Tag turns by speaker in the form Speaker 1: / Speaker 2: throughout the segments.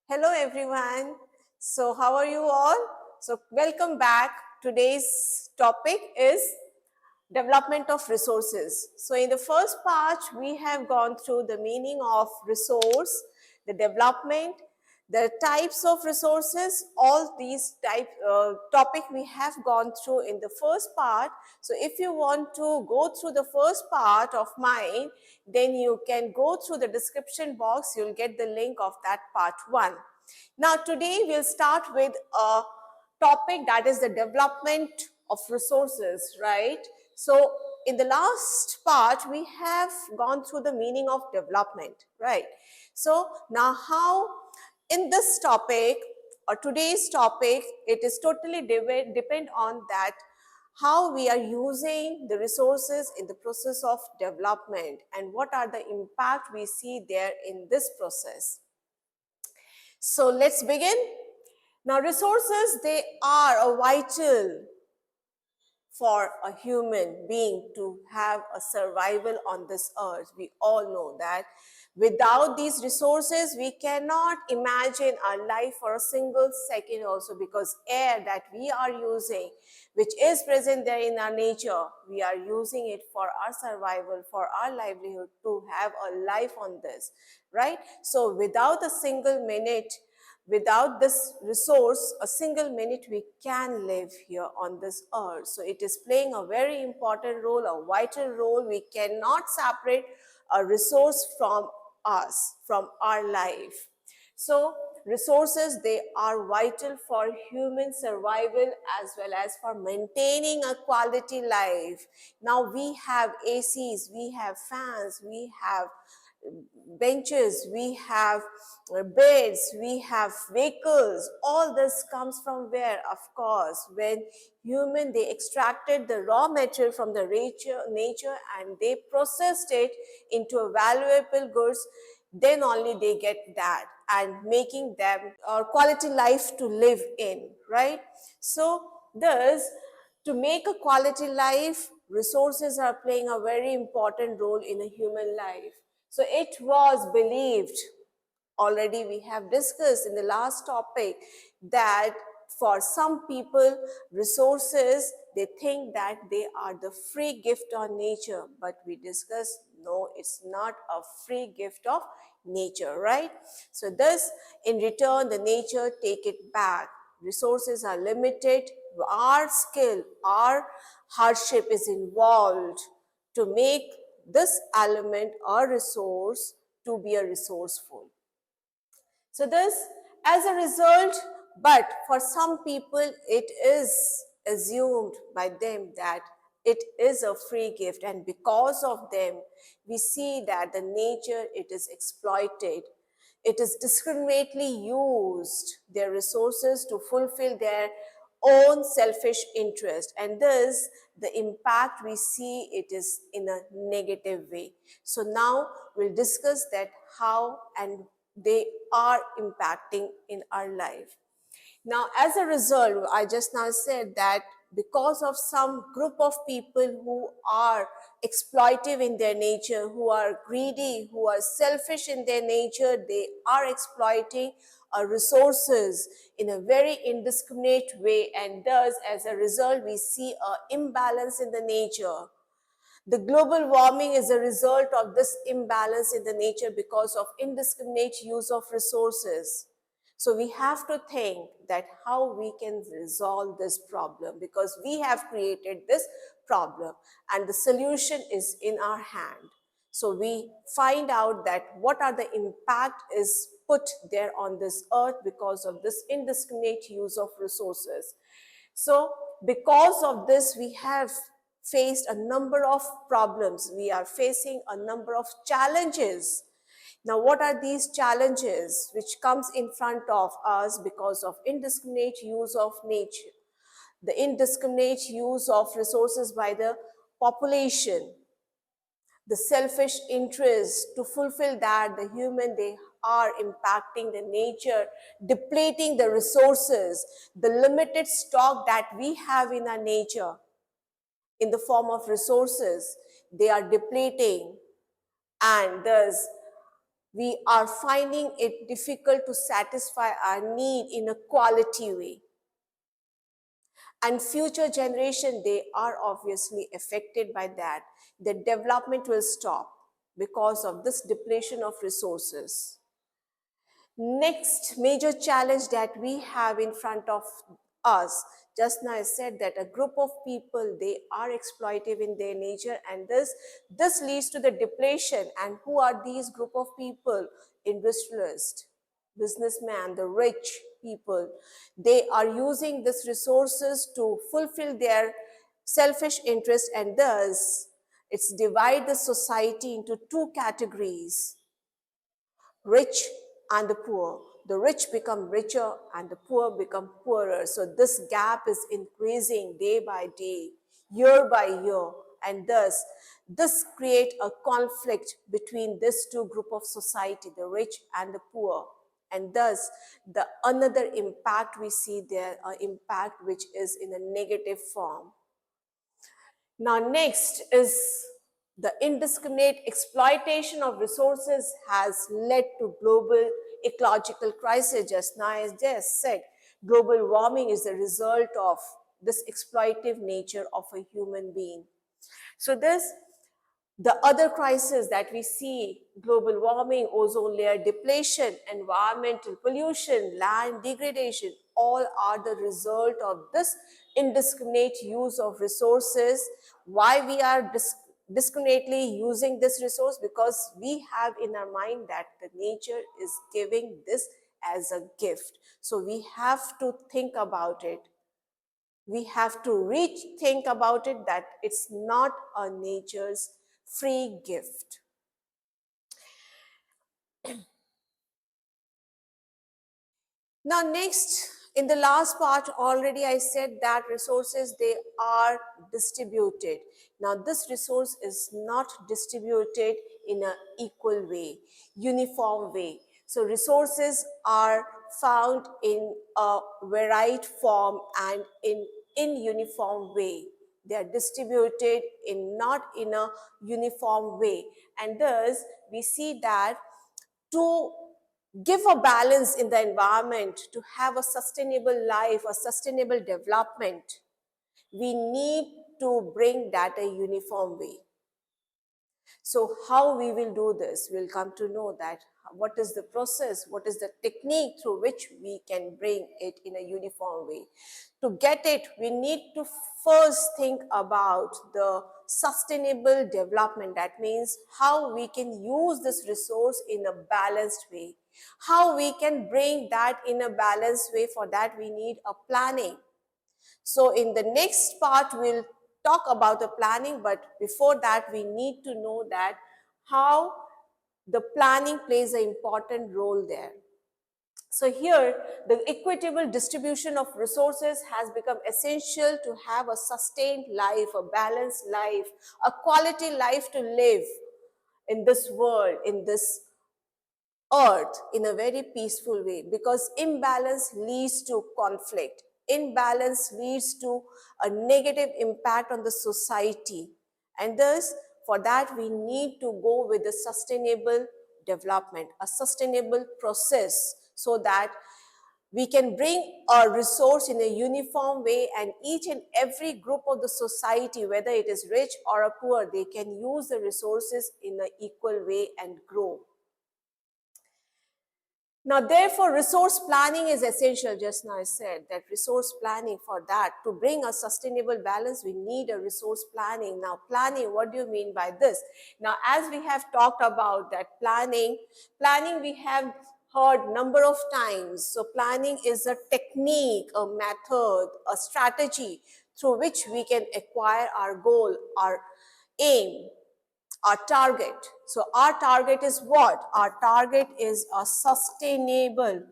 Speaker 1: Hello everyone. So how are you all? So welcome back. Today's topic is development of resources. So in the first part, we have gone through the meaning of resource, the development, the types of resources, all these topic we have gone through in the first part. So if you want to go through the first part of mine, then you can go through the description box. You'll get the link of that part 1. Now today we'll start with a topic that is the development of resources, right? So in the last part, we have gone through the meaning of development, right? So now how in this topic or today's topic, it is totally depend on that how we are using the resources in the process of development and what are the impact we see there in this process. So let's begin. Now resources, they are a vital for a human being to have a survival on this earth. We all know that. Without these resources, we cannot imagine our life for a single second also, because air that we are using, which is present there in our nature, we are using it for our survival, for our livelihood, to have a life on this, right? So without a single minute, without this resource, a single minute we can live here on this earth. So it is playing a very important role, a vital role. We cannot separate a resource from us, from our life. So resources, they are vital for human survival as well as for maintaining a quality life. Now we have ACs, we have fans, we have benches, we have beds, we have vehicles. All this comes from where? Of course, when human, they extracted the raw material from the nature and they processed it into a valuable goods, then only they get that and making them a quality life to live in, right? So thus, to make a quality life, resources are playing a very important role in a human life. So it was believed, already we have discussed in the last topic, that for some people, resources, they think that they are the free gift of nature. But we discussed, no, it's not a free gift of nature, right? So thus, in return, the nature take it back. Resources are limited. Our skill, our hardship is involved to make this element or resource to be a resourceful. So thus, as a result, but for some people, it is assumed by them that it is a free gift, and because of them, we see that the nature, it is exploited. It is discriminately used, their resources, to fulfill their own selfish interest, and thus the impact we see, it is in a negative way. So now we'll discuss that how and they are impacting in our life. Now, as a result, I just now said that because of some group of people who are exploitive in their nature, who are greedy, who are selfish in their nature, they are exploiting our resources in a very indiscriminate way, and thus, as a result, we see an imbalance in the nature. The global warming is a result of this imbalance in the nature because of indiscriminate use of resources. So we have to think that how we can resolve this problem, because we have created this problem and the solution is in our hand. So we find out that what are the impact is put there on this earth because of this indiscriminate use of resources. So because of this, we have faced a number of problems. We are facing a number of challenges. Now, what are these challenges which comes in front of us because of indiscriminate use of nature, the indiscriminate use of resources by the population, the selfish interest to fulfill that, the human, they are impacting the nature, depleting the resources, the limited stock that we have in our nature in the form of resources, they are depleting, and thus we are finding it difficult to satisfy our need in a quality way. And future generation, they are obviously affected by that. The development will stop because of this depletion of resources. Next major challenge that we have in front of us, just now I said that a group of people, they are exploitive in their nature, and this leads to the depletion. And who are these group of people? Industrialists, businessmen, the rich people. They are using these resources to fulfill their selfish interests, and thus it's divide the society into two categories: rich and the poor. The rich become richer and the poor become poorer. So this gap is increasing day by day, year by year, and thus this create a conflict between this two group of society, the rich and the poor. And thus the another impact we see there, an impact which is in a negative form. Now, next is the indiscriminate exploitation of resources has led to global ecological crisis. Just now, as just said, global warming is a result of this exploitive nature of a human being. So the other crises that we see, global warming, ozone layer depletion, environmental pollution, land degradation, all are the result of this indiscriminate use of resources. Why we are discriminately using this resource? Because we have in our mind that the nature is giving this as a gift. So we have to think about it. We have to rethink about it, that it's not a nature's free gift. Now next, in the last part already I said that resources, they are distributed. Now this resource is not distributed in an equal way, uniform way. So resources are found in a varied form and in uniform way. They are distributed not in a uniform way. And thus we see that to give a balance in the environment, to have a sustainable life, a sustainable development, we need to bring that a uniform way. So how we will do this? We'll come to know that what is the process, what is the technique through which we can bring it in a uniform way. To get it, we need to first think about the sustainable development. That means how we can use this resource in a balanced way. How we can bring that in a balanced way. For that, we need a planning. So in the next part, we'll talk about the planning, but before that, we need to know that how the planning plays an important role there. So here, the equitable distribution of resources has become essential to have a sustained life, a balanced life, a quality life to live in this world, in this earth, in a very peaceful way, because imbalance leads to conflict. Imbalance leads to a negative impact on the society. And thus, for that, we need to go with the sustainable development, a sustainable process, so that we can bring a resource in a uniform way, and each and every group of the society, whether it is rich or a poor, they can use the resources in an equal way and grow. Now, therefore, resource planning is essential. Just now I said that resource planning, for that, to bring a sustainable balance, we need a resource planning. Now, planning, what do you mean by this? Now, as we have talked about that planning we have heard number of times. So, planning is a technique, a method, a strategy through which we can acquire our goal, our aim, our target. So our target is what? Our target is a sustainable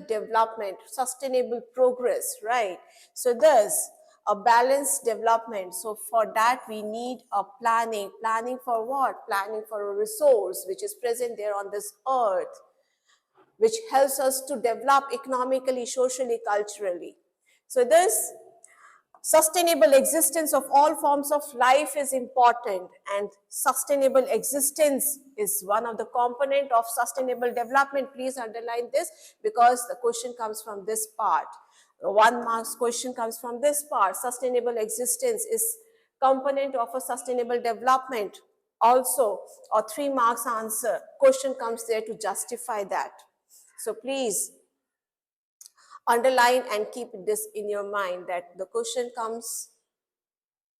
Speaker 1: development, sustainable progress, right? So thus, a balanced development. So for that, we need a planning. Planning for what? Planning for a resource which is present there on this earth, which helps us to develop economically, socially, culturally. So this, Sustainable existence of all forms of life is important, and sustainable existence is one of the component of sustainable development. Please underline this because the question comes from this part. 1 marks question comes from this part. Sustainable existence is component of a sustainable development. Also, a 3 marks answer question comes there to justify that. So please underline and keep this in your mind that the question comes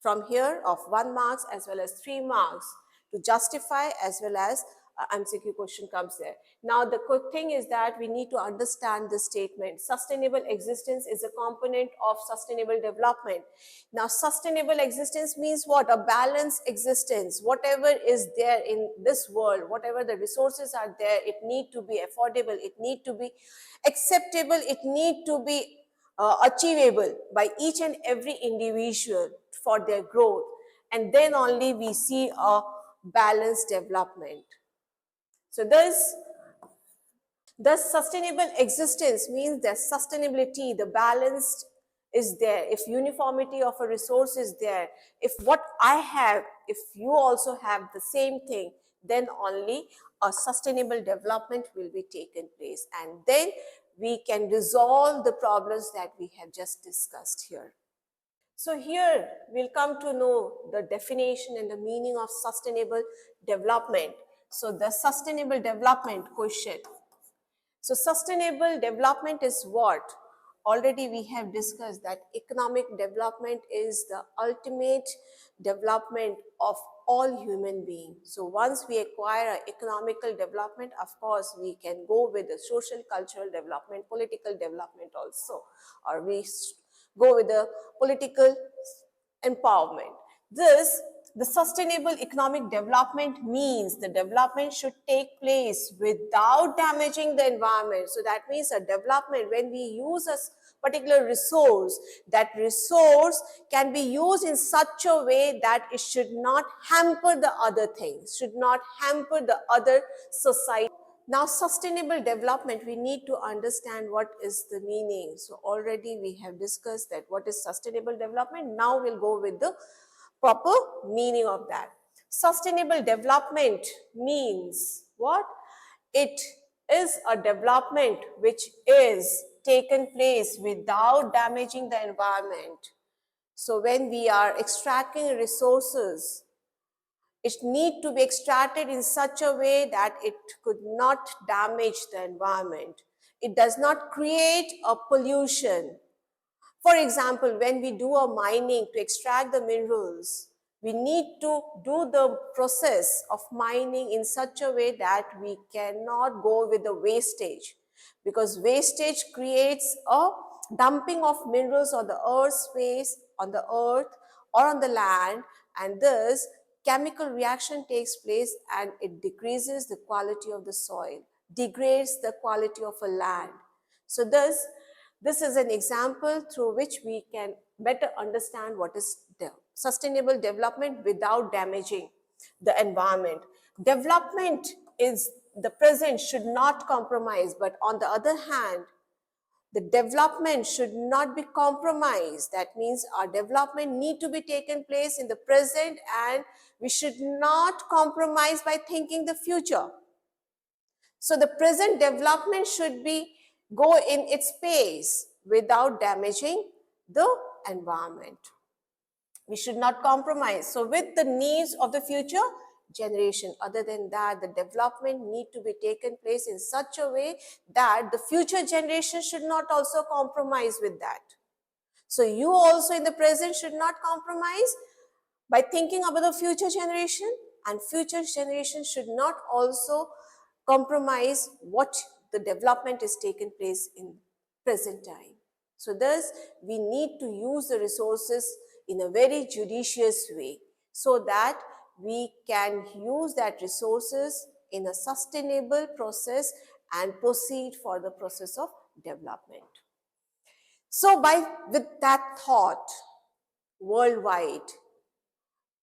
Speaker 1: from here of 1 marks as well as 3 marks to justify, as well as MCQ question comes there. Now the good thing is that we need to understand this statement. Sustainable existence is a component of sustainable development. Now sustainable existence means what? A balanced existence. Whatever is there in this world, whatever the resources are there, it need to be affordable, it need to be acceptable, it need to be achievable by each and every individual for their growth, and then only we see a balanced development. So thus sustainable existence means that sustainability, the balance is there. If uniformity of a resource is there, if what I have, if you also have the same thing, then only a sustainable development will be taken place, and then we can resolve the problems that we have just discussed here. So here we'll come to know the definition and the meaning of sustainable development. So the sustainable development question. So sustainable development is what? Already we have discussed that economic development is the ultimate development of all human beings. So once we acquire economical development, of course, we can go with the social, cultural development, political development also, or we go with the political empowerment. The sustainable economic development means the development should take place without damaging the environment. So that means a development, when we use a particular resource, that resource can be used in such a way that it should not hamper the other things, should not hamper the other society. Now, sustainable development, we need to understand what is the meaning. So already we have discussed that what is sustainable development. Now we'll go with the proper meaning of that. Sustainable development means what? It is a development which is taken place without damaging the environment. So when we are extracting resources, it need to be extracted in such a way that it could not damage the environment. It does not create a pollution. For example, when we do a mining to extract the minerals, we need to do the process of mining in such a way that we cannot go with the wastage, because wastage creates a dumping of minerals on the earth space, on the earth or on the land, and thus chemical reaction takes place and it decreases the quality of the soil, degrades the quality of a land. So thus, this is an example through which we can better understand what is sustainable development without damaging the environment. Development is the present should not compromise, but on the other hand, the development should not be compromised. That means our development need to be taken place in the present, and we should not compromise by thinking the future. So the present development should be go in its pace without damaging the environment. We should not compromise. So with the needs of the future generation, other than that, the development need to be taken place in such a way that the future generation should not also compromise with that. So you also in the present should not compromise by thinking about the future generation, and future generation should not also compromise what the development is taking place in present time. So thus, we need to use the resources in a very judicious way so that we can use that resources in a sustainable process and proceed for the process of development. So with that thought, worldwide,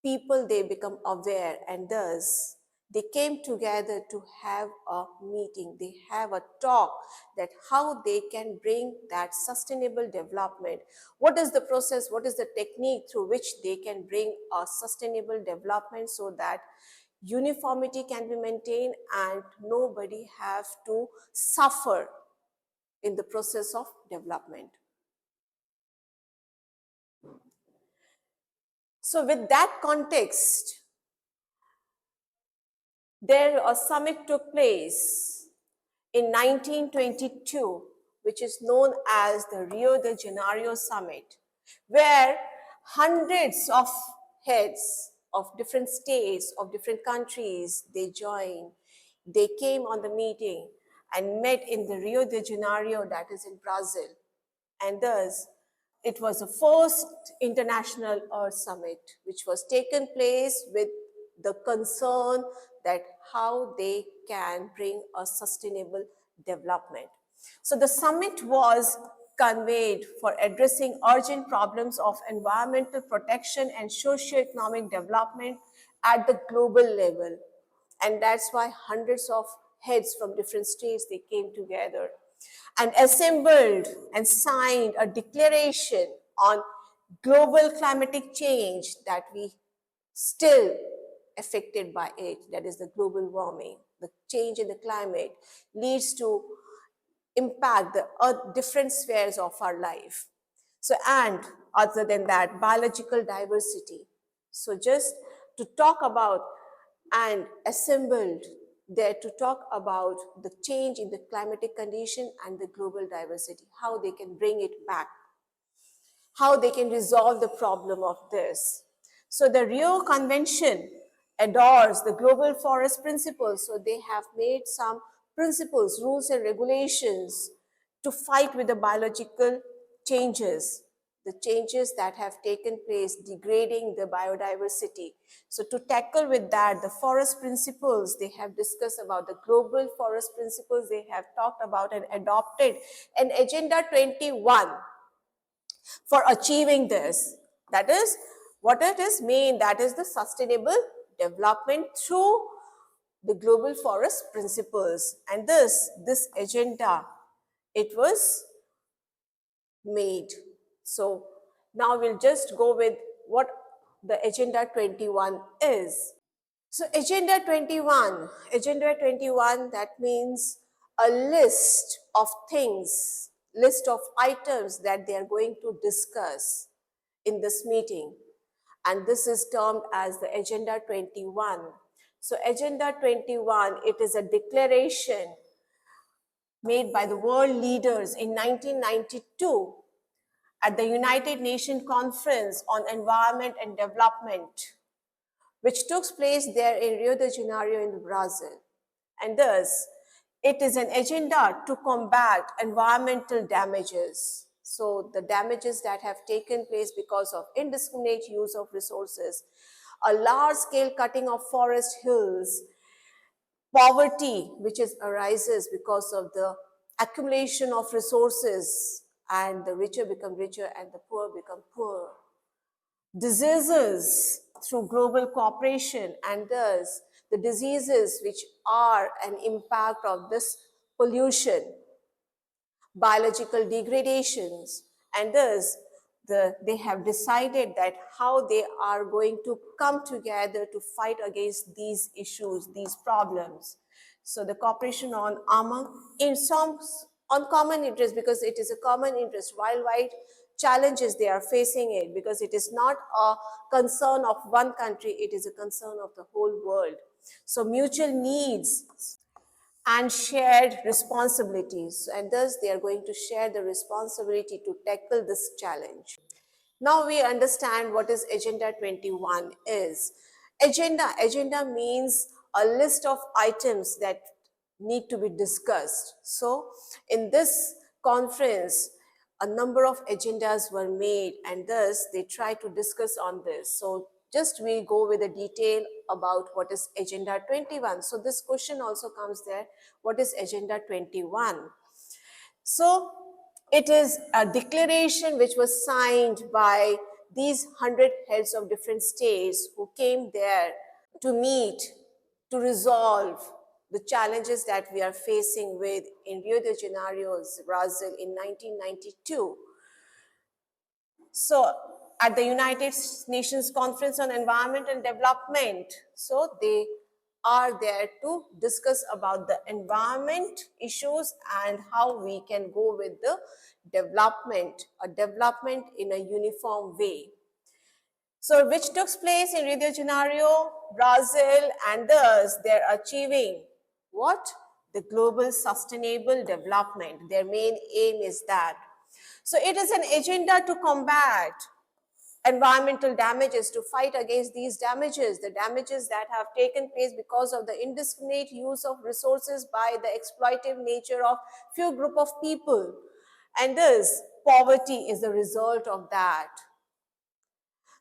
Speaker 1: people, they become aware, and thus They came together to have a meeting. They have a talk that how they can bring that sustainable development. What is the process? What is the technique through which they can bring a sustainable development so that uniformity can be maintained and nobody have to suffer in the process of development. So with that context, there a summit took place in 1922, which is known as the Rio de Janeiro Summit, where hundreds of heads of different states, of different countries, they joined. They came on the meeting and met in the Rio de Janeiro, that is in Brazil. And thus, it was the first international Earth Summit, which was taken place with the concern that how they can bring a sustainable development. So the summit was conveyed for addressing urgent problems of environmental protection and socio-economic development at the global level. And that's why hundreds of heads from different states, they came together and assembled and signed a declaration on global climatic change that we still affected by it, that is the global warming. The change in the climate leads to impact the different spheres of our life. So, and other than that, biological diversity. So just to talk about and assembled there to talk about the change in the climatic condition and the global diversity, how they can bring it back, how they can resolve the problem of this. So the Rio Convention adores the global forest principles. So they have made some principles, rules and regulations to fight with the biological changes, the changes that have taken place, degrading the biodiversity. So to tackle with that, the forest principles, they have discussed about the global forest principles, they have talked about and adopted an Agenda 21 for achieving this. That is, what it is mean, that is the sustainable development through the global forest principles. And this agenda, it was made. So now we'll just go with what the Agenda 21 is. So Agenda 21, that means a list of things, list of items that they are going to discuss in this meeting. And this is termed as the Agenda 21. So Agenda 21, it is a declaration made by the world leaders in 1992 at the United Nations Conference on Environment and Development, which took place there in Rio de Janeiro in Brazil. And thus, it is an agenda to combat environmental damages. So the damages that have taken place because of indiscriminate use of resources, a large-scale cutting of forest hills, poverty, which arises because of the accumulation of resources, and the richer become richer and the poor become poor. Diseases through global cooperation, and thus the diseases which are an impact of this pollution, biological degradations, and thus they have decided that how they are going to come together to fight against these issues, these problems. So the cooperation on in some on common interest, because it is a common interest, worldwide challenges they are facing it, because it is not a concern of one country, it is a concern of the whole world. So mutual needs and shared responsibilities, and thus they are going to share the responsibility to tackle this challenge. Now we understand what is Agenda 21 is. Agenda means a list of items that need to be discussed. So in this conference, a number of agendas were made, and thus they try to discuss on this. So just we'll go with the detail about what is Agenda 21. So this question also comes there, what is Agenda 21? So it is a declaration which was signed by these 100 heads of different states who came there to meet to resolve the challenges that we are facing with in Rio de Janeiro, Brazil in 1992. So at the United Nations Conference on Environment and Development, so they are there to discuss about the environment issues and how we can go with the development, a development in a uniform way. So which took place in Rio de Janeiro, Brazil, and thus they're achieving what? The global sustainable development. Their main aim is that. So it is an agenda to combat environmental damages, to fight against these damages, the damages that have taken place because of the indiscriminate use of resources by the exploitative nature of few group of people. And thus, poverty is the result of that.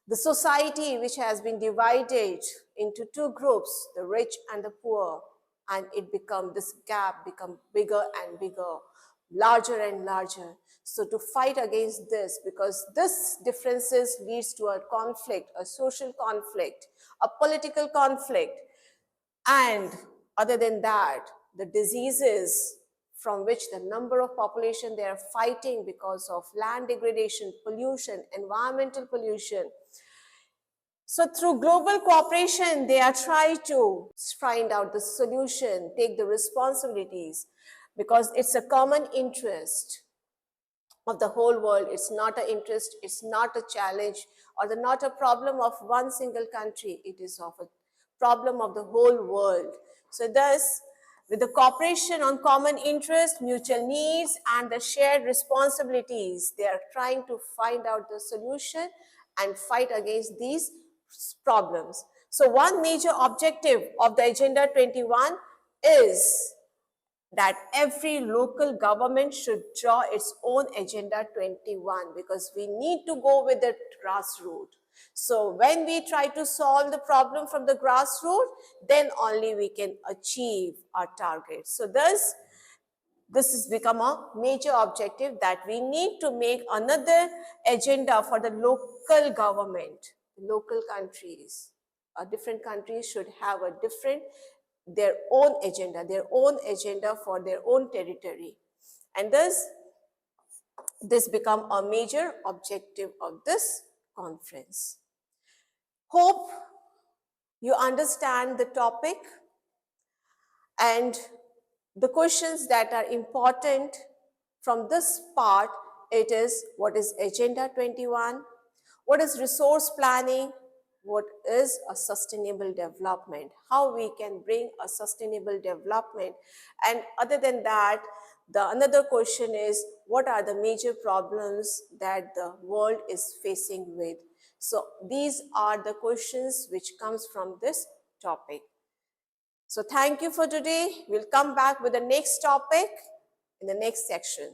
Speaker 1: The society which has been divided into two groups, the rich and the poor, and this gap become bigger and bigger, larger and larger. So to fight against this, because this differences leads to a conflict, a social conflict, a political conflict, and other than that, the diseases from which the number of population they are fighting because of land degradation, pollution, environmental pollution. So through global cooperation, they are trying to find out the solution, take the responsibilities, because it's a common interest of the whole world. It's not an interest, it's not a challenge, or not a problem of one single country. It is of a problem of the whole world. So thus, with the cooperation on common interest, mutual needs, and the shared responsibilities, they are trying to find out the solution and fight against these problems. So one major objective of the Agenda 21 is that every local government should draw its own Agenda 21, because we need to go with the grassroots. So when we try to solve the problem from the grassroots, then only we can achieve our target. So thus, this has become a major objective that we need to make another agenda for the local government, local countries. Different countries should have a different their own agenda for their own territory. And thus, this become a major objective of this conference. Hope you understand the topic and the questions that are important from this part. It is, what is Agenda 21? What is resource planning? What is a sustainable development? How we can bring a sustainable development? And other than that, another question is, what are the major problems that the world is facing with? So these are the questions which comes from this topic. So thank you for today. We'll come back with the next topic in the next section.